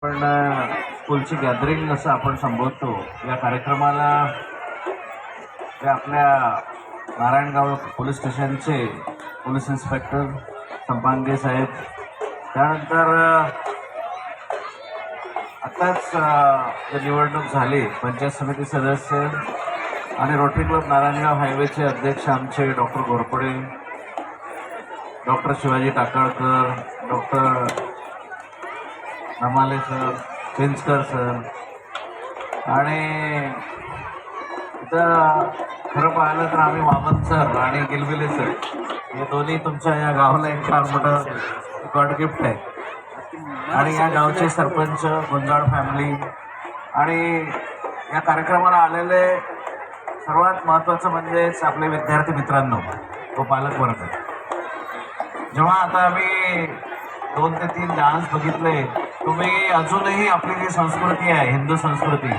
पण स्कूलची गॅदरिंग असं आपण संबोधतो या कार्यक्रमाला ते आपल्या नारायणगाव पोलीस स्टेशनचे पोलीस इन्स्पेक्टर संपांगे साहेब, त्यानंतर आताच निवडणूक झाली पंचायत समिती सदस्य आणि रोटरी क्लब नारायणगाव हायवेचे अध्यक्ष आमचे doctor Ghorpade, doctor Shivaji Takalkar, doctor Namale sir, Chinchkar sir, आणि इथं खरं पाहिलं तर आम्ही वामन सर आणि गिलबिले सर हे दोन्ही तुमच्या या गावाला एक फार मोठं गॉड गिफ्ट आहे. आणि या गावचे सरपंच, गुंजाळ फॅमिली आणि या कार्यक्रमाला आलेले सर्वात महत्त्वाचं म्हणजेच आपले विद्यार्थी मित्रांनो व पालक वर्ग. जेव्हा आता आम्ही 2 ते 3 डान्स बघितले, तुम्ही अजूनही आपली जी संस्कृती आहे हिंदू संस्कृती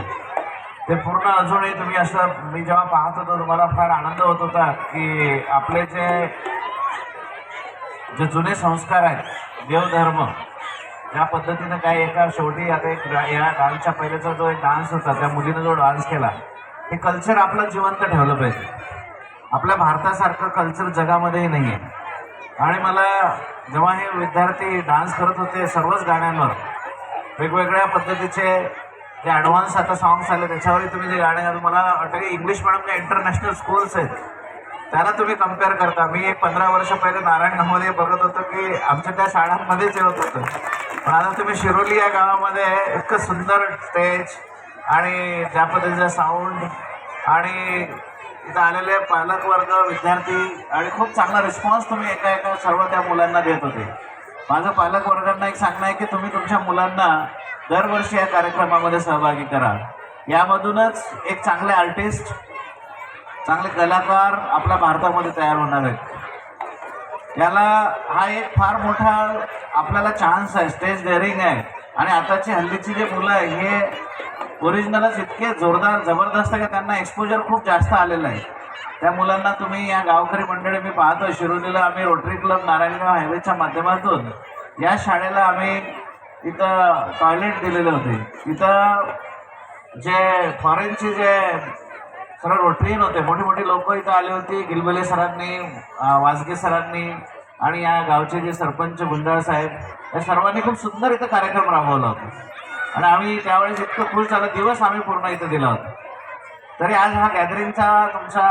ते पूर्ण अजूनही तुम्ही असं, मी जेव्हा पाहत होतो तुम्हाला फार आनंद होत होता की आपले जे जुने संस्कार आहेत, देवधर्म ज्या पद्धतीनं काय एका शेवटी आता एक या डान्सच्या पहिल्याचा जो एक डान्स होता त्या मुलीनं जो डान्स केला, हे कल्चर आपलं जिवंत ठेवलं पाहिजे. आपल्या भारतासारखं कल्चर जगामध्येही नाही आहे. आणि मला जेव्हा हे विद्यार्थी डान्स करत होते सर्वच गाण्यांवर वेगवेगळ्या पद्धतीचे जे ॲडव्हान्स आता सॉंग्स आले त्याच्यावरही तुम्ही जे गाणे मला वाटतं की इंग्लिश मिडियमच्या इंटरनॅशनल स्कूल्स आहेत त्याला तुम्ही कम्पेअर करता. मी एक 15 वर्ष पहिले नारायणगावमध्ये बघत होतो की आमच्या त्या शाळांमध्येच येत होतं, पण आता तुम्ही शिरोली या गावामध्ये इतकं सुंदर स्टेज आणि ज्या पद्धतीचा साऊंड आणि इथं आलेले पालक वर्ग, विद्यार्थी आणि खूप चांगला रिस्पॉन्स तुम्ही एका सर्व त्या मुलांना देत होते. माझं पालक वर्गांना एक सांगणं आहे की तुम्ही तुमच्या मुलांना दरवर्षी या कार्यक्रमामध्ये सहभागी करा. यामधूनच एक चांगले आर्टिस्ट, चांगले कलाकार आपल्या भारतामध्ये तयार होणार आहेत. याला हा एक फार मोठा आपल्याला चान्स आहे, स्टेज डेअरिंग आहे. आणि आताची हल्लीची जे मुलं आहे हे ओरिजिनलच इतके जोरदार जबरदस्त आहे की त्यांना एक्सपोजर खूप जास्त आलेलं आहे. त्या मुलांना तुम्ही या गावकरी मंडळी मी पाहतो शिरोलीला आम्ही रोटरी क्लब नारायणगाव हायवेच्या माध्यमातून या शाळेला आम्ही इथं टॉयलेट दिलेले होते. इथं जे फॉरेनचे जे सर्व रोटरीन होते, मोठी मोठी लोक इथं आली होती. गिलबले सरांनी, वाजगे सरांनी आणि या गावचे जे सरपंच गुंजाळ साहेब या सर्वांनी खूप सुंदर इथं कार्यक्रम राबवला होता. आणि आम्ही त्यावेळेस इतकं खुश झालं, दिवस आम्ही पूर्ण इथं दिला होता. तरी आज हा गॅदरिंगचा तुमचा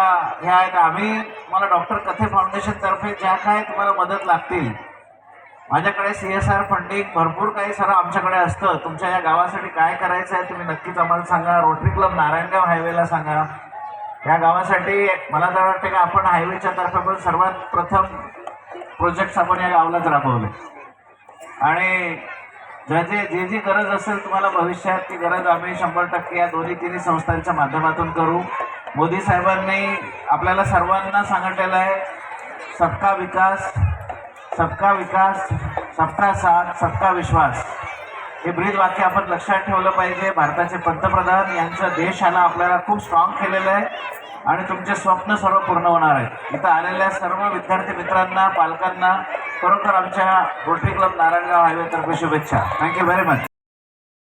हे आहे तर आम्ही मला डॉक्टर कथे फाउंडेशनतर्फे ज्या काय तुम्हाला मदत लागतील, माझ्याकडे CSR फंडिंग भरपूर काही सर्व आमच्याकडे असतं. तुमच्या या गावासाठी काय करायचं आहे तुम्ही नक्कीच आम्हाला सांगा. रोटरी क्लब नारायणगाव हायवेला सांगा. या गावासाठी मला तर वाटतं की आपण हायवेच्या तर्फे पण सर्वात प्रथम प्रोजेक्ट्स आपण या गावालाच राबवले. आणि जे जी गरज असेल तुम्हाला भविष्यात ती गरज आम्ही 100% या दोन्ही तिन्ही संस्थांच्या माध्यमातून करू. मोदी साहेबांनी आपल्याला सर्वांना सांगितलेलं आहे सबका विकास, सबका विकास, सबका साथ, सबका विश्वास. हे ब्रीद वाक्य आपण लक्षात ठेवलं पाहिजे. भारताचे पंतप्रधान यांचं देशाला आपल्याला खूप स्ट्रॉंग केलेलं आहे आणि तुमचे स्वप्न सर्व पूर्ण होणार आहेत. इथं आलेल्या सर्व विद्यार्थी मित्रांना, पालकांना खरोखर आमच्या रोटरी क्लब नारायणगाव हायवेतर्फे शुभेच्छा. Thank you very much.